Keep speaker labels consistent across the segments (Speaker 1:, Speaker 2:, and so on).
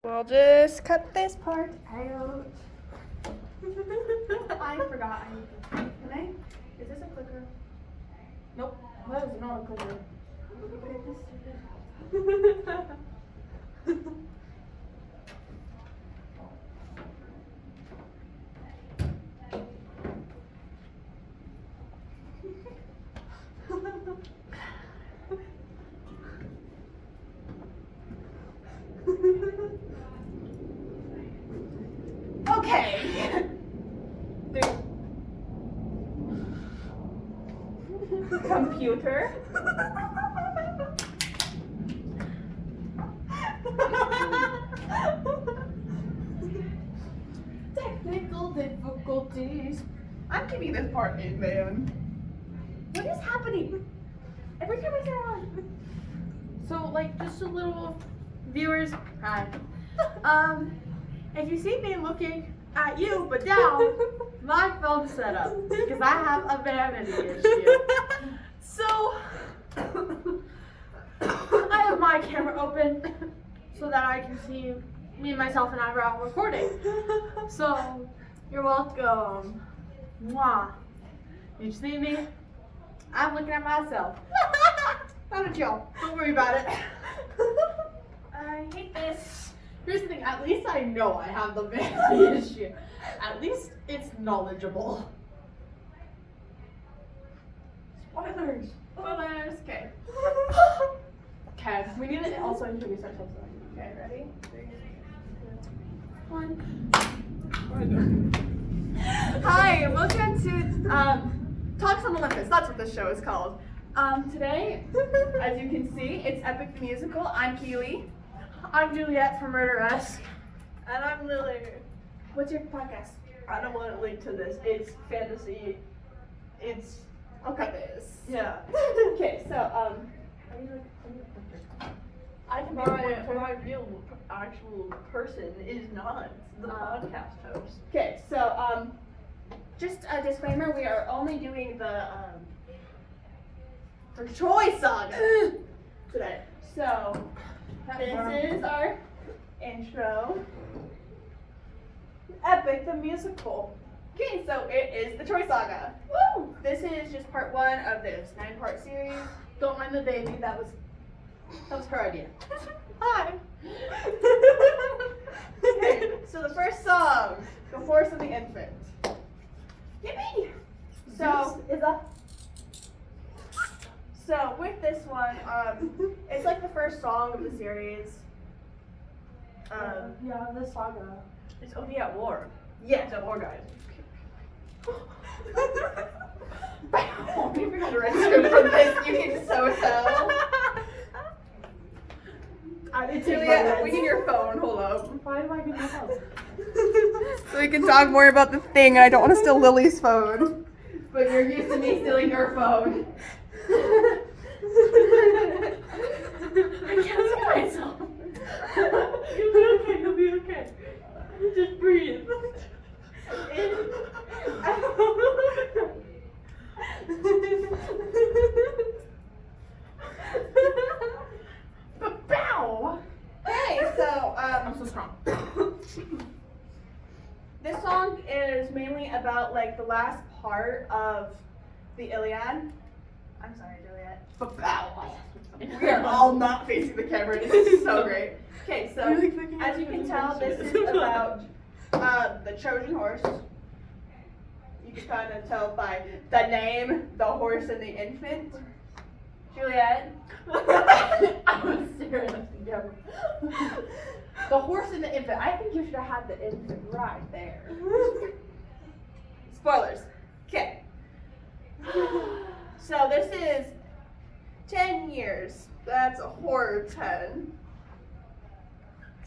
Speaker 1: We'll just cut this part out.
Speaker 2: I forgot. Can I? Is this a clicker? Nope. That is not a clicker. Okay. Computer. Technical difficulties.
Speaker 1: I'm keeping this part in, man.
Speaker 2: What is happening? Every time I turn on. So, like, just a little viewers. Hi. If you see me looking at you but down, my phone's set up because I have a vanity issue. So, I have my camera open so that I can see me, myself, and I while recording. So, you're welcome. Mwah. You see me? I'm looking at myself. Not at y'all. Don't worry about it. I hate this. Here's the thing. At least I know I have the vanity issue. At least it's knowledgeable. Spoilers. Spoilers. Okay. Okay. We need to also introduce ourselves. Okay. Ready? 3, 2, 1. Hi. Welcome to Talks on Olympus. That's what this show is called. Today, as you can see, it's Epic the Musical. I'm Keely. I'm Juliet from Murder Us.
Speaker 1: And I'm Lily.
Speaker 2: What's your podcast?
Speaker 1: I don't want to link to this. It's fantasy. It's
Speaker 2: Okay.
Speaker 1: yeah.
Speaker 2: Okay, so I can be a pointer.
Speaker 1: My real actual person is not the podcast host.
Speaker 2: Okay, so just a disclaimer: we are only doing the Troy Saga today. So this is our intro. Epic the Musical. Okay, so it is the Troy Saga. Woo! This is just part 1 of this 9-part series. Don't mind the baby. That was her idea. Hi. Okay, so the first song, "The Horse and the Infant." Yippee! So with this one, it's like the first song of the series.
Speaker 1: Yeah, the saga. It's OD at War.
Speaker 2: Yeah.
Speaker 1: It's at War, guys.
Speaker 2: You forgot to register for this. You can so. I need to
Speaker 1: Julia, we need your phone. Hold up.
Speaker 2: Why do I get my phone?
Speaker 1: So we can talk more about the thing, and I don't want to steal Lily's phone.
Speaker 2: But you're used to me stealing your phone. I can't see myself.
Speaker 1: You'll be okay. You'll be okay. Just breathe.
Speaker 2: Bow. Okay, so
Speaker 1: I'm so strong.
Speaker 2: this song is mainly about like the last part of the Iliad. I'm sorry, Juliet. We are all not facing the camera. This is so great. Okay, so as you can tell, this is about the Trojan horse. You can kind of tell by the name, the horse and the infant. Juliet.
Speaker 1: I was staring at the camera.
Speaker 2: The horse and the infant. I think you should have had the infant right there. Spoilers. Okay. So this is 10 years. That's a horror 10.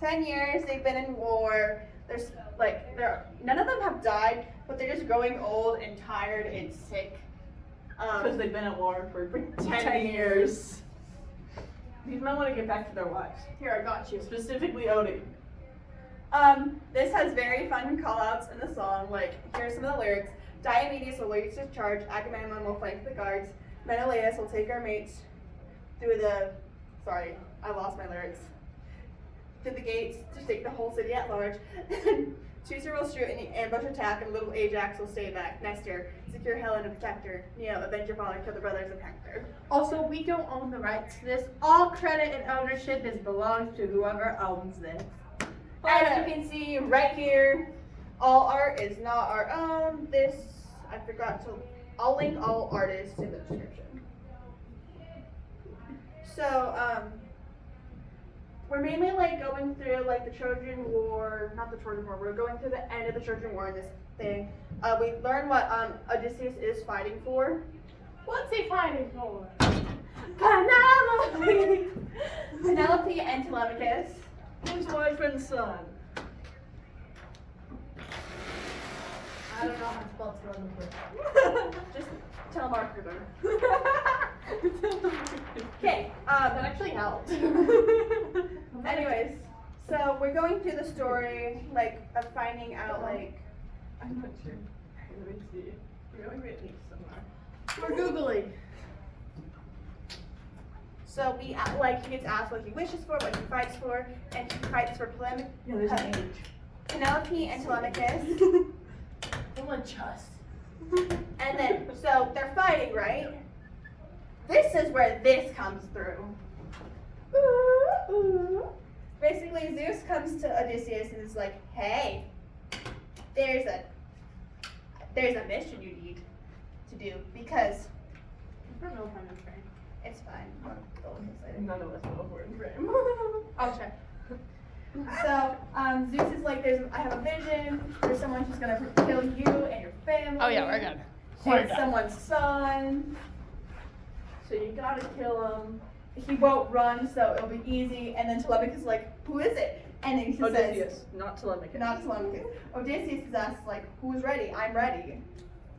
Speaker 2: 10 years they've been in war. There's like none of them have died, but they're just growing old and tired and sick.
Speaker 1: Because they've been at war for
Speaker 2: 10 years.
Speaker 1: These men want to get back to their wives.
Speaker 2: Here, I got you.
Speaker 1: Specifically Odie.
Speaker 2: This has very fun call-outs in the song. Like, here's some of the lyrics. Diomedes will lead to charge. Agamemnon will flank the guards. Menelaus will take our mates through the. Sorry, I lost my lyrics.
Speaker 1: to the gates to take the whole city at large. Caesar will shoot an ambush attack, and little Ajax will stay back next year, secure Helen and protect her. Avenge your father, kill the brothers, and Hector.
Speaker 2: Also, we don't own the rights to this. All credit and ownership belongs to whoever owns this.
Speaker 1: As you can see right here, all art is not our own. This, I forgot to, I'll link all artists in the description. So, we're mainly like going through like the Trojan War, not the Trojan War, we're going through the end of the Trojan War in this thing. We learned what Odysseus is fighting for.
Speaker 2: What's he fighting for?
Speaker 1: Penelope! Penelope and Telemachus.
Speaker 2: His wife and son. I don't know how to spell Telemachus.
Speaker 1: Just telemarketer. Okay,
Speaker 2: That actually helped.
Speaker 1: anyways, so we're going through the story, like, of finding out, like,
Speaker 2: I'm not sure. Let me see. You're going to somewhere. We're Googling.
Speaker 1: so he gets asked what he wishes for, what he fights for, and he fights for Penelope and Telemachus.
Speaker 2: Someone just.
Speaker 1: And then, so they're fighting, right? This is where this comes through. Basically, Zeus comes to Odysseus and is like, hey, there's a mission you need to do because
Speaker 2: I don't know if I'm in frame.
Speaker 1: it's fine.
Speaker 2: None of us know if we're in frame. I'll check.
Speaker 1: So, Zeus is like, I have a vision. There's someone who's gonna kill you and your family.
Speaker 2: Oh yeah, we're good.
Speaker 1: And someone's son. So you gotta kill him. He won't run, so it'll be easy. And then Telemachus is like, who is it? And then he says,
Speaker 2: not Telemachus.
Speaker 1: not Telemachus. Odysseus is asked like, who's ready? I'm ready.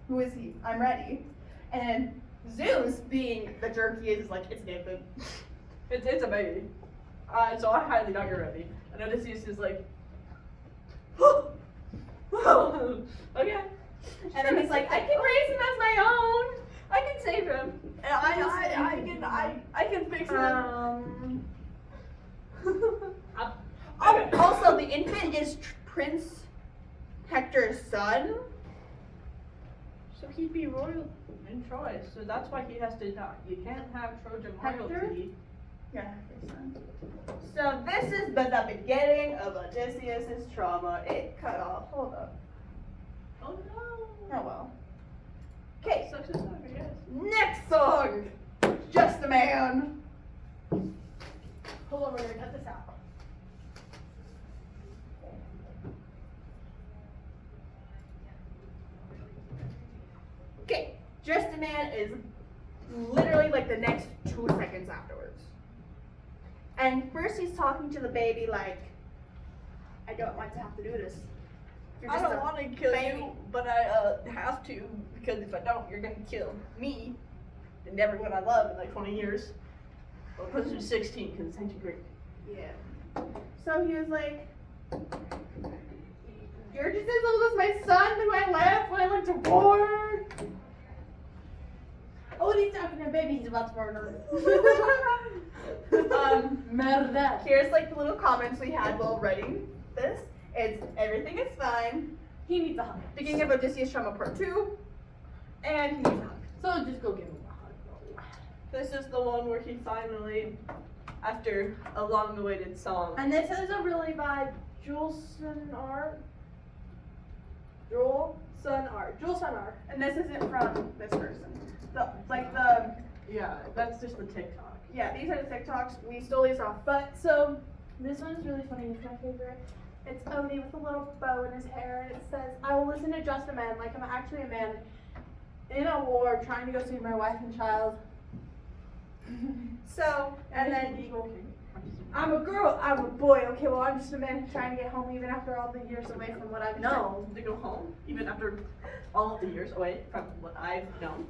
Speaker 1: Who is he? I'm ready. And then Zeus, being the jerk he is like, it's an infant.
Speaker 2: It's a baby. So I highly doubt you're ready. And Odysseus is like, okay.
Speaker 1: And then he's like, I can raise him as my own. I can save him.
Speaker 2: I can fix him.
Speaker 1: Also, the infant is Prince Hector's son.
Speaker 2: So he'd be royal in Troy, so that's why he has to die. You can't have Trojan royalty.
Speaker 1: Yeah, Hector's son. So this is the beginning of Odysseus' trauma. It cut off. Hold up.
Speaker 2: Oh no.
Speaker 1: Oh well. Okay,
Speaker 2: Such a song, I guess.
Speaker 1: next song. Just a Man.
Speaker 2: Hold on, we're gonna cut this out.
Speaker 1: Okay, Just a Man is literally like the next 2 seconds afterwards. And first he's talking to the baby like, I don't want to have to do this. You're
Speaker 2: I
Speaker 1: just
Speaker 2: don't
Speaker 1: a
Speaker 2: want to kill
Speaker 1: baby."
Speaker 2: you, but I have to, because if I don't, you're gonna kill me and everyone I love in like 20 years. Well, closer to 16, because it's ancient Greek.
Speaker 1: Yeah. So he was like, you're just as old as my son who I left when I went to war.
Speaker 2: Oh, and he's talking to baby, he's about to murder. Murder.
Speaker 1: Here's like the little comments we had while writing this. It's everything is fine.
Speaker 2: He needs a hug.
Speaker 1: Beginning of Odysseus Trauma Part 2. And he needs a hug.
Speaker 2: So just go give him a hug.
Speaker 3: This is the one where he finally, after a long-awaited song.
Speaker 2: And this is a really by Jules Art. Jules Art.
Speaker 1: And this isn't from this person.
Speaker 3: Yeah, that's just the TikTok.
Speaker 1: Yeah, these are the TikToks. We stole these off.
Speaker 2: But so this one's really funny. It's my favorite. It's Odie with a little bow in his hair, and it says, "I will listen to just a man, like I'm actually a man in a war, trying to go see my wife and child."
Speaker 1: So, and then
Speaker 2: I'm a girl. I'm a boy. Okay, well I'm just a man trying to get home, even after all the years away from what I've known.
Speaker 3: No, to go home, even after all of the years away from what I've known.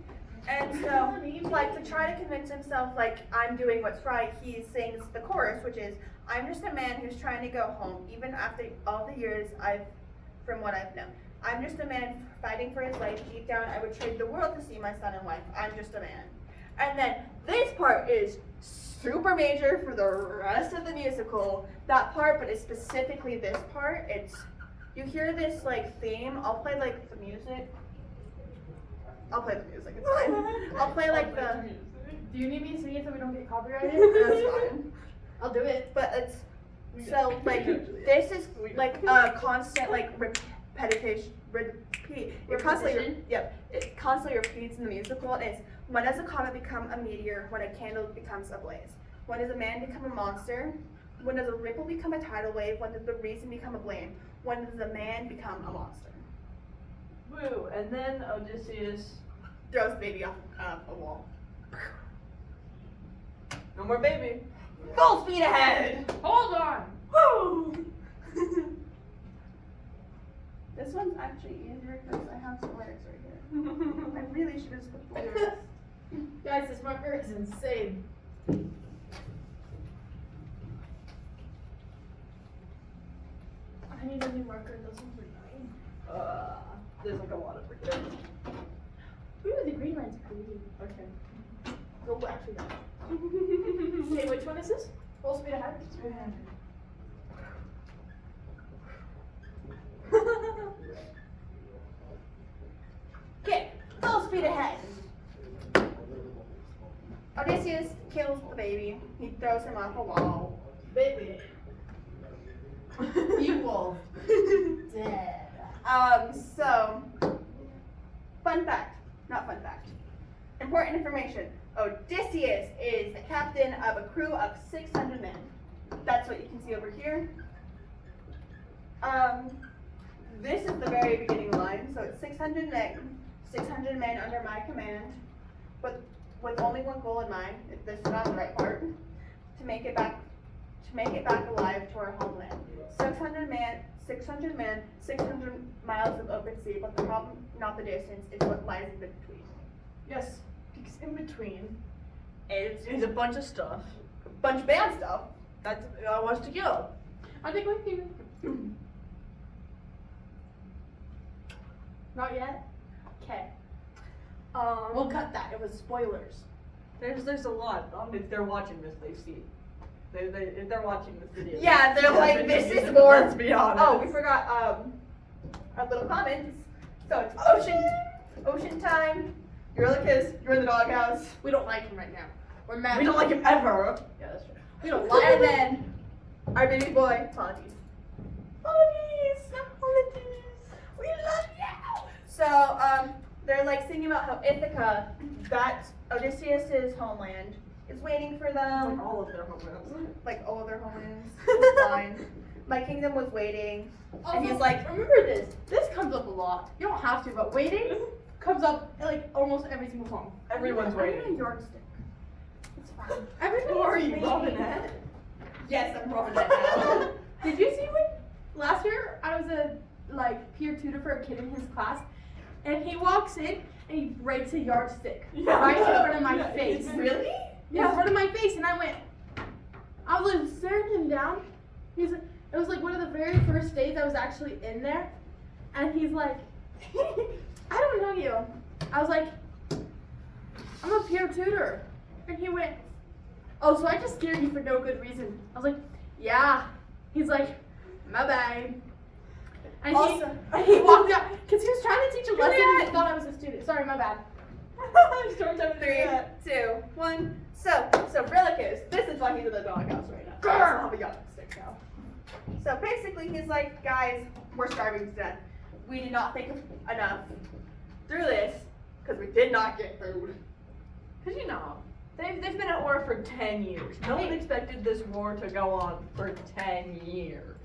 Speaker 1: And so, like, to try to convince himself, like, I'm doing what's right, he sings the chorus, which is, I'm just a man who's trying to go home, even after all the years from what I've known. I'm just a man fighting for his life. Deep down, I would trade the world to see my son and wife. I'm just a man. And then this part is super major for the rest of the musical. That part, but it's specifically this part. It's, you hear this like theme. I'll play like the music. I'll play the music, it's fine. I'll play like the,
Speaker 2: Do you need me to sing it so we don't get copyrighted?
Speaker 1: that's fine.
Speaker 2: I'll do it.
Speaker 1: But it's, so like, this is like a constant like repeat. It constantly,
Speaker 2: Repetition?
Speaker 1: yep, it constantly repeats in the musical. And it's, when does a comet become a meteor? When a candle becomes a blaze? When does a man become a monster? When does a ripple become a tidal wave? When does the reason become a blame? When does a man become a monster?
Speaker 3: Woo! And then Odysseus.
Speaker 1: Throws the baby off a wall.
Speaker 3: No more baby.
Speaker 1: Full speed ahead!
Speaker 2: Hold on.
Speaker 1: Woo! This one's actually easier because I have some lyrics right here. I really should have put the lyrics.
Speaker 2: Guys, this marker is insane. I need a new marker. Those ones are annoying.
Speaker 3: There's like a lot of freaking.
Speaker 2: Ooh, the green line's pretty.
Speaker 3: Okay.
Speaker 2: Oh, actually, no. Okay, which one is this? Full speed ahead?
Speaker 1: Okay, full speed ahead. Odysseus kills the baby. He throws him off a wall.
Speaker 2: Baby. Equal. Dead.
Speaker 1: So, fun fact, not fun fact. Important information. Odysseus is the captain of a crew of 600 men. That's what you can see over here. This is the very beginning line. So it's 600 men under my command, but with only one goal in mind. If this is not the right part, to make it back alive to our homeland. 600 men, 600 miles of open sea. But the problem, not the distance, is what lies in between.
Speaker 3: Yes, because in between is a bunch of stuff.
Speaker 1: A bunch of bad stuff.
Speaker 3: That's I wants to kill.
Speaker 2: I think we can. Not yet? Okay. We'll cut that. It was spoilers.
Speaker 3: There's a lot. If they're watching this, they see. If they're watching this video.
Speaker 1: Yeah, they're
Speaker 3: yeah,
Speaker 1: like,
Speaker 3: but
Speaker 1: this
Speaker 3: it's-
Speaker 1: is more.
Speaker 3: Let's be honest.
Speaker 1: Oh, we forgot our little comments. So it's ocean time. Eurylochus, you're in the doghouse.
Speaker 2: We don't like him right now. We're mad.
Speaker 3: We don't like him ever. Yeah, that's true.
Speaker 2: We don't like
Speaker 1: And
Speaker 2: him.
Speaker 1: then our baby boy, Apologies. We love you. So they're like singing about how Ithaca, that's Odysseus's homeland, is waiting for
Speaker 3: Like
Speaker 1: them.
Speaker 3: all of their homelands.
Speaker 1: Like all of their homelands. It's fine. My kingdom was waiting. And he's like,
Speaker 2: remember this. This comes up a lot. You don't have to, but waiting comes up like almost every single song.
Speaker 3: Everyone's
Speaker 1: I'm in a
Speaker 3: waiting.
Speaker 1: yardstick. It's fine.
Speaker 2: Everybody
Speaker 3: Who are
Speaker 2: is
Speaker 3: you,
Speaker 2: waiting.
Speaker 3: Robinette?
Speaker 1: Yes, I'm rubbing it now.
Speaker 2: Did you see when last year I was a peer tutor for a kid in his class, and he walks in and he breaks a yardstick right in front of my
Speaker 3: Yeah,
Speaker 2: face.
Speaker 1: Really?
Speaker 2: In front of my face, and I was like staring him down. It was like one of the very first days I was actually in there, and he's like, I don't know you. I was like, I'm a peer tutor, and he went, oh, so I just scared you for no good reason. I was like, yeah. He's like, my bad. And
Speaker 1: Also-
Speaker 2: he walked out because he was trying to teach a lesson and he thought I was a student. Sorry, my bad.
Speaker 3: Story time.
Speaker 1: 3, 2, 1. So Eurylochus, this is why he's in the doghouse right now. He
Speaker 2: Grr.
Speaker 1: doesn't have a yardstick now. So basically, he's like, guys, we're starving to death. We did not think of enough through this because we did not get food.
Speaker 3: Cause they've been at war for 10 years. No one expected this war to go on for 10 years.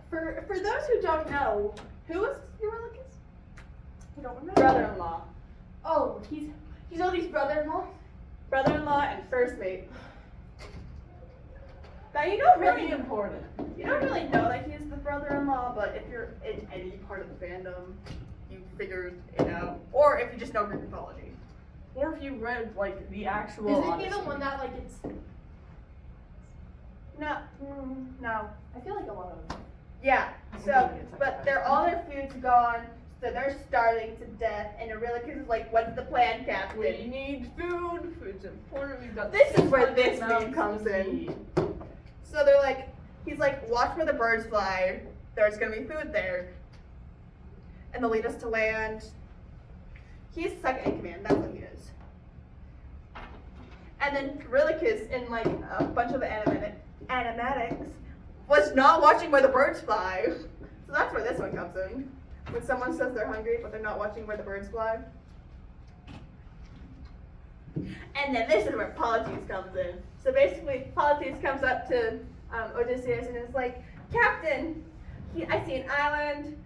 Speaker 2: For those who don't know, who is Eurylochus? I don't remember.
Speaker 1: Brother-in-law,
Speaker 2: Oh, he's Odie's brother-in-law.
Speaker 1: brother-in-law, and first mate. Now you don't
Speaker 3: Really
Speaker 1: really
Speaker 3: important.
Speaker 1: You don't really know that he's the brother-in-law, but if you're in any part of the fandom, you figured it out. Or if you just know Greek mythology.
Speaker 3: Or if you read like the actual.
Speaker 2: Isn't he the
Speaker 3: Odyssey.
Speaker 2: one that it's?
Speaker 1: No, no.
Speaker 2: I feel like a lot of them.
Speaker 1: Yeah. So, but all their food's gone. So they're starving to death, and Eurylochus is like, "What's the plan, Captain?"
Speaker 3: We need food. Food's important. We've got
Speaker 1: This is where
Speaker 3: 600
Speaker 1: this
Speaker 3: mountains
Speaker 1: scene comes
Speaker 3: to
Speaker 1: in.
Speaker 3: feed.
Speaker 1: So they're like, he's like, "Watch where the birds fly. There's gonna be food there." And they'll lead us to land. He's second in command, that's what he is. And then Eurylochus, in like a bunch of the animatics, was not watching where the birds fly. So that's where this one comes in. When someone says they're hungry, but they're not watching where the birds fly. And then this is where Polites comes in. So basically, Polites comes up to Odysseus and is like, "Captain, I see an island.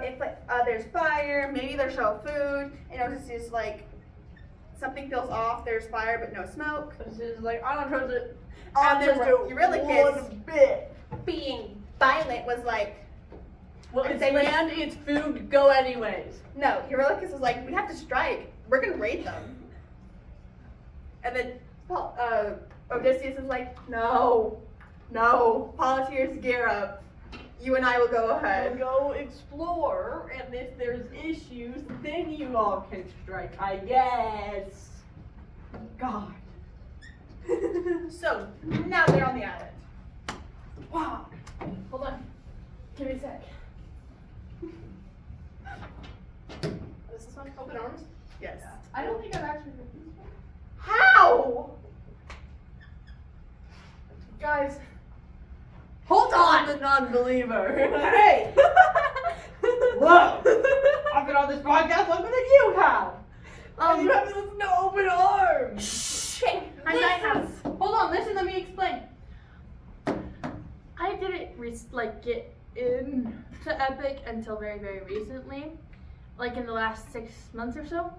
Speaker 1: It's like there's fire. Maybe there's no food." And Odysseus is like, "Something feels off. There's fire, but no smoke."
Speaker 3: This is like, I don't trust it.
Speaker 1: And then
Speaker 3: Eurylochus,
Speaker 1: Eurylochus, being violent, was like,
Speaker 3: well,
Speaker 1: and
Speaker 3: it's
Speaker 1: they were-
Speaker 3: land, it's food, go anyways.
Speaker 1: "No." Eurylochus was like, "We have to strike. We're gonna raid them." And then Odysseus is like, "No, Polites, gear up. You and I will go
Speaker 3: We'll
Speaker 1: ahead."
Speaker 3: go explore, and if there's issues, then you all can strike, I guess. God.
Speaker 1: So now they're on the island.
Speaker 2: Wow. Hold on. Give me a sec. Is this one open arms?
Speaker 1: Yes.
Speaker 2: I don't think I've actually heard this one.
Speaker 1: How?
Speaker 2: Guys,
Speaker 3: Hold on! The non-believer.
Speaker 1: Hey!
Speaker 3: Whoa! I've been on this podcast longer than you have!
Speaker 2: Um,
Speaker 3: you haven't listened to Open Arms!
Speaker 1: Shit!
Speaker 2: I might have. Hold on, listen, let me explain. I didn't get into Epic until very, very recently, like in the last 6 months or so.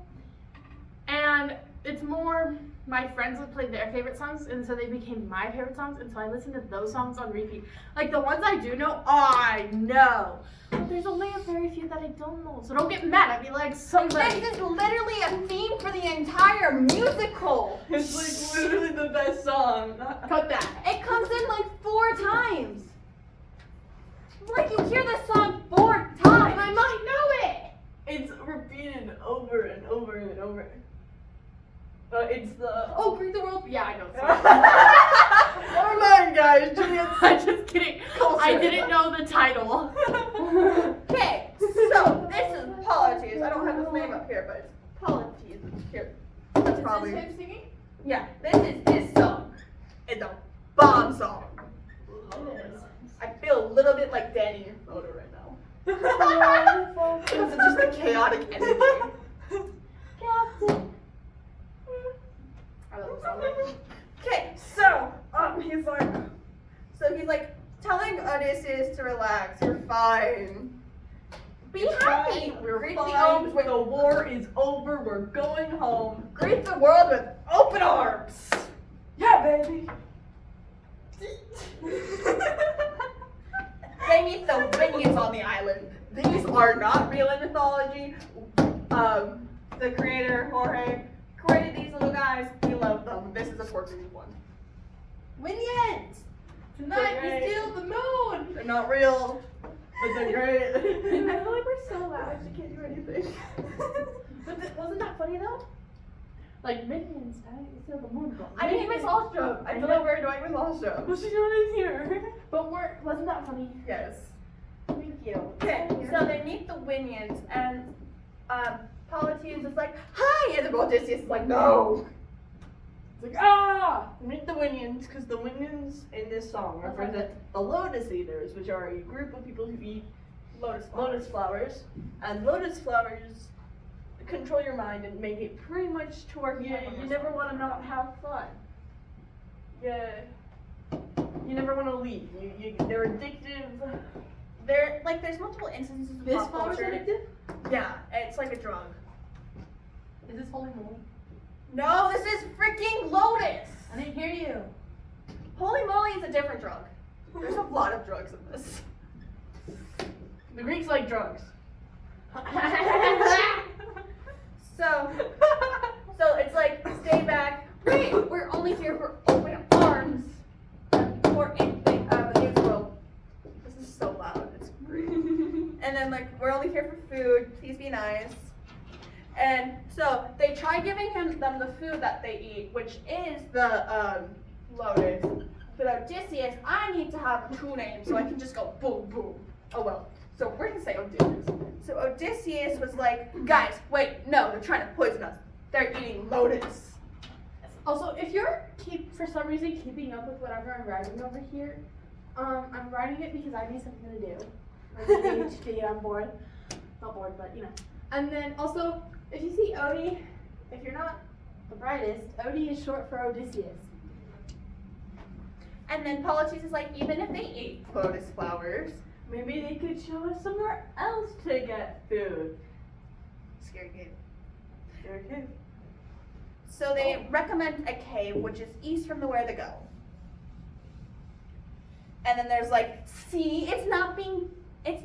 Speaker 2: And it's more my friends would play their favorite songs, and so they became my favorite songs, and so I listened to those songs on repeat. Like the ones I do know, I know. But there's only a very few that I don't know, so don't get mad at me like somebody.
Speaker 1: This is literally a theme for the entire musical.
Speaker 3: It's like literally the best song.
Speaker 2: Cut that.
Speaker 1: It comes in like 4 times. Like you hear this song 4 times.
Speaker 2: I might know it.
Speaker 3: It's repeated over and over and over. It's the.
Speaker 2: Oh, Greet the World. Yeah, I know. The song.
Speaker 3: Never mind, guys. Juliet's.
Speaker 2: I'm just kidding.
Speaker 3: Culture.
Speaker 2: I didn't know the title.
Speaker 1: Okay, so this is Polites. I don't have his name up here, but it's Polites. Here. That's probably.
Speaker 2: him singing?
Speaker 1: Yeah, this is his song. It's a bomb song.
Speaker 2: It is.
Speaker 1: I feel a little bit like Danny in your photo right now. Because of just the chaotic energy. Captain.
Speaker 2: I love the song.
Speaker 1: Okay, so he's like telling Odysseus to relax. You're fine. Be happy.
Speaker 3: Fine, we're
Speaker 1: Greet the
Speaker 3: fine.
Speaker 1: arms with
Speaker 3: The war is over. We're going home.
Speaker 1: greet the world with open arms.
Speaker 3: Yeah, baby.
Speaker 1: They meet the Winnians on the island. These are not real in mythology. The creator, Jorge, created these little guys. He loved them. This is a Portuguese one.
Speaker 2: Winnians! Tonight
Speaker 3: They're
Speaker 2: we
Speaker 3: great.
Speaker 2: steal the moon!
Speaker 1: They're not real.
Speaker 3: But they're great.
Speaker 2: I feel like we're so loud, we can't do anything. But wasn't that funny though? Like minions, tonight we steal the moon.
Speaker 1: I didn't even saw joke. I feel like we're doing with all show.
Speaker 3: Well, she's not in here.
Speaker 2: But wasn't that funny?
Speaker 1: Yes.
Speaker 2: Thank you.
Speaker 1: Okay, so they meet the Winnians, and Polites is like, "Hi," and Odysseus is like, "No."
Speaker 3: It's like, ah! Meet the Winnians, because the Winnians in this song
Speaker 2: That's
Speaker 3: represent the Lotus Eaters, which are a group of people who eat lotus flowers. And lotus flowers control your mind and make it pretty much to where you never want to not have fun. Yeah. You never want to leave. They're addictive.
Speaker 1: There's multiple instances of
Speaker 2: This
Speaker 1: pop
Speaker 2: flower's
Speaker 1: culture.
Speaker 2: addictive?
Speaker 1: Yeah, it's like a drug.
Speaker 2: Is this holy moly?
Speaker 1: No, this is freaking Lotus.
Speaker 2: I didn't hear you.
Speaker 1: Holy moly is a different drug. There's a lot of drugs in this.
Speaker 3: The Greeks like drugs.
Speaker 1: So it's like, stay back. Wait, we're only here for open arms. For anything of the world. This is so loud. It's great. And and then like, we're only here for food, please be nice. And so they try giving them the food that they eat, which is the lotus. But Odysseus, I need to have two names so I can just go boom, boom. Oh well, so we're gonna say Odysseus. So Odysseus was like, guys, wait, no, they're trying to poison us. They're eating lotus.
Speaker 2: Also, if you're for some reason keeping up with whatever I'm writing over here, I'm writing it because I need something to do. I need to get on board. Not bored, but you know. And then also, if you see Odie, if you're not the brightest, Odie is short for Odysseus.
Speaker 1: And then Polites is like, even if they eat lotus flowers,
Speaker 3: Maybe they could show us somewhere else to get food.
Speaker 1: scary cave.
Speaker 3: Okay.
Speaker 1: So they recommend a cave which is east from where they go. And then there's like, see, it's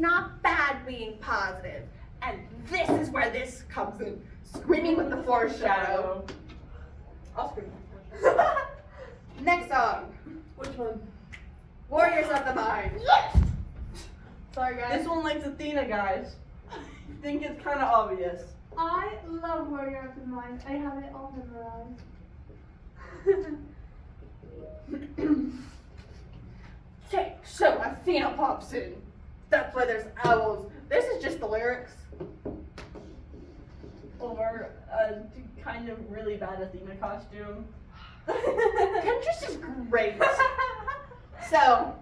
Speaker 1: not bad being positive. And this is where this comes in. Screaming with the foreshadow.
Speaker 3: I'll scream.
Speaker 1: Next song.
Speaker 3: Which one?
Speaker 1: Warriors of the Mind.
Speaker 2: Sorry guys.
Speaker 3: This one likes Athena, guys. I think it's kind of obvious.
Speaker 2: I love Warrior of the Mind. I have it all memorized.
Speaker 1: Okay, so Athena pops in. That's why there's owls. This is just the lyrics.
Speaker 3: Or a kind of really bad Athena costume.
Speaker 1: Pinterest is great. So,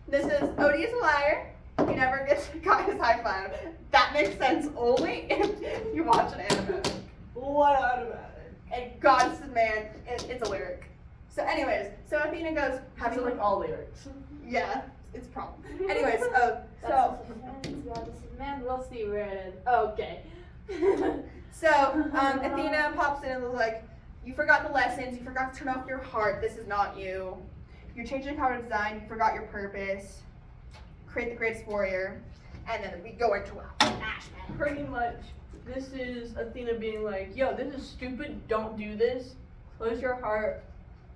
Speaker 1: this is Odie is a liar. He never got his high five. That makes sense only if you watch an anime.
Speaker 3: What automatic?
Speaker 1: And God's man, it's a lyric. So anyways, so Athena goes,
Speaker 3: Have you like all lyrics?
Speaker 1: yeah, it's a problem. Anyways,
Speaker 2: So, man, we'll see where it is. Okay.
Speaker 1: Athena pops in and was like, you forgot the lessons, you forgot to turn off your heart, this is not you. You're changing how to design, you forgot your purpose. Create the greatest warrior. And then we go into a flashback.
Speaker 3: Pretty much, this is Athena being like, yo, this is stupid, don't do this. Close your heart,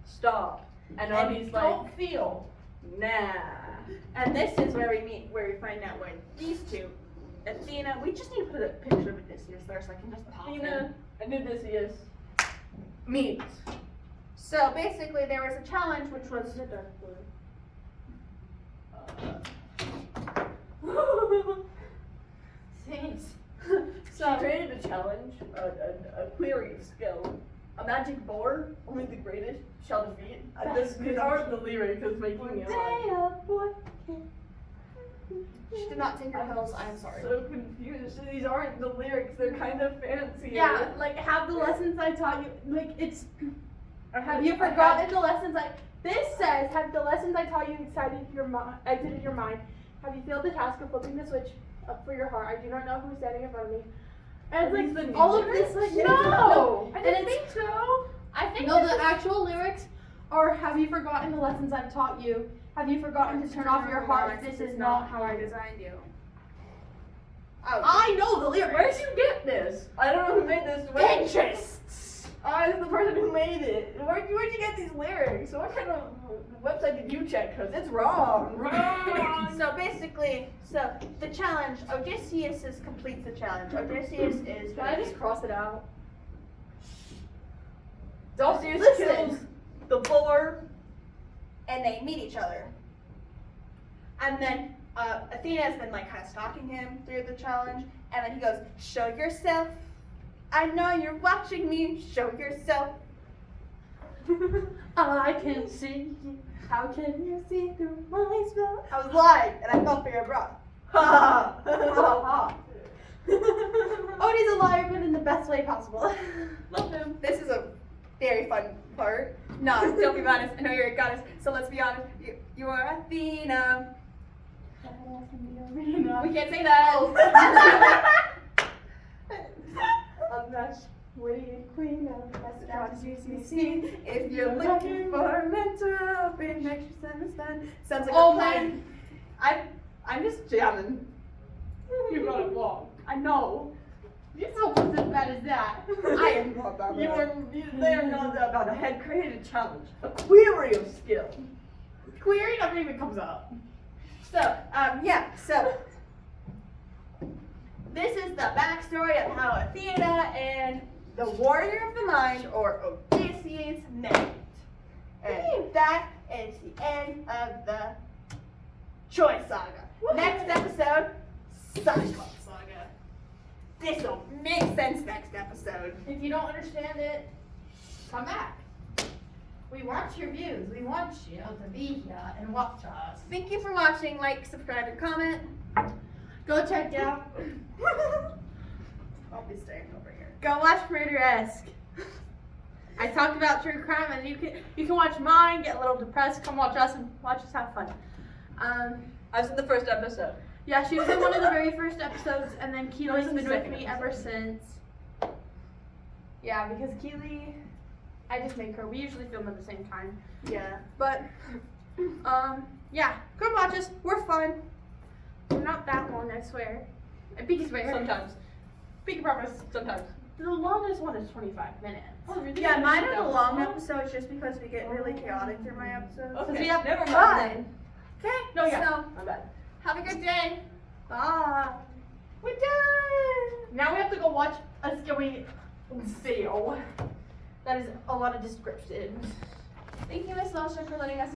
Speaker 3: stop. And Odie's like,
Speaker 1: don't feel.
Speaker 3: nah.
Speaker 1: And this is where we find out when these two, Athena, we just need to put a picture of Odysseus there so I can just pop
Speaker 3: Athena and Odysseus meet.
Speaker 1: So basically there was a challenge which was
Speaker 2: Thanks.
Speaker 3: She created a challenge, a query skill, a magic board, only the greatest shall defeat. These aren't the lyrics that's making me laugh.
Speaker 1: she did not take her pills, I'm sorry.
Speaker 3: So confused. These aren't the lyrics, they're kind of fancy.
Speaker 2: Yeah, like have the lessons I taught you. Like it's. Have you forgotten the lessons I? This says, have the lessons I taught you exited your mind. Have you failed the task of flipping the switch up for your heart? I do not know who's standing in front of me. And it's like all of this, like no,
Speaker 1: I didn't think so. I think
Speaker 2: no. The actual lyrics are, have you forgotten the lessons I've taught you? Have you forgotten to turn off your heart? This is not how I
Speaker 1: designed you. Oh,
Speaker 2: I know the lyrics.
Speaker 3: Where did you get this? I don't know who made this.
Speaker 1: Pinterest.
Speaker 3: I'm the person who made it. Where'd you get these lyrics? What kind of website did you check? Because it's wrong.
Speaker 1: So basically, the challenge, Odysseus completes the challenge. Odysseus is.
Speaker 2: Can I just cross it out?
Speaker 3: Odysseus
Speaker 1: Listen.
Speaker 3: kills the boar.
Speaker 1: And they meet each other. And then Athena has been like kind of stalking him through the challenge. And then he goes, show yourself. I know you're watching me. Show yourself.
Speaker 2: I can see you. How can you see through my spell?
Speaker 1: I was lying, and I fell for your breath.
Speaker 3: Ha ha.
Speaker 2: Odie's a liar, but in the best way possible.
Speaker 3: Love him.
Speaker 1: This is a very fun part. No, don't be honest. I know you're a goddess, so let's be honest. You are Athena. We can't say that.
Speaker 2: I'm not witty queen of the best goddess you see.
Speaker 1: If you're looking for a mentor, be next to understand. Sounds like
Speaker 2: Oh
Speaker 1: a
Speaker 2: my-
Speaker 1: plan. I'm just jamming.
Speaker 3: You got it wrong.
Speaker 1: I know.
Speaker 2: You're so as bad as that.
Speaker 1: I am not that
Speaker 3: They
Speaker 1: bad.
Speaker 3: are not about a head created challenge. A query of skill.
Speaker 2: Query never even comes up.
Speaker 1: So, yeah, so the backstory of how Athena and the Warrior of the Mind, or Odysseus, met. And that is the end of the Troy Saga. Next episode, Cyclops Saga. This will make sense next episode.
Speaker 2: If you don't understand it, come back. We want your views. We want you to be here and watch us.
Speaker 1: Thank you for watching. Like, subscribe, and comment.
Speaker 2: Go check it out.
Speaker 1: I'll be staying over here.
Speaker 2: Go watch Murderesque. I talk about true crime, and you can watch mine, get a little depressed, come watch us, and watch us have fun.
Speaker 3: I was in the first episode.
Speaker 2: Yeah, she was in one of the very first episodes, and then
Speaker 3: I was
Speaker 2: Keely's
Speaker 3: in the
Speaker 2: been with
Speaker 3: second
Speaker 2: me ever since. Yeah, because Keely, I just make her. We usually film at the same time.
Speaker 1: Yeah.
Speaker 2: But, yeah, come watch us. We're fun. We're not that long, I swear. I pinky swear.
Speaker 3: Sometimes.
Speaker 2: Pinky promise.
Speaker 3: Sometimes.
Speaker 2: The longest one is 25 minutes.
Speaker 3: Oh, really?
Speaker 1: Yeah, mine are the long episodes just because we get really chaotic through my episodes.
Speaker 3: Okay,
Speaker 2: we have
Speaker 3: never mind
Speaker 2: fun.
Speaker 3: then.
Speaker 1: Okay.
Speaker 3: No, yeah.
Speaker 1: So,
Speaker 3: My bad.
Speaker 1: have a good day.
Speaker 2: Bye.
Speaker 1: We're done.
Speaker 2: Now we have to go watch a scary video. That is a lot of descriptions.
Speaker 1: Thank you, Miss Losher, for letting us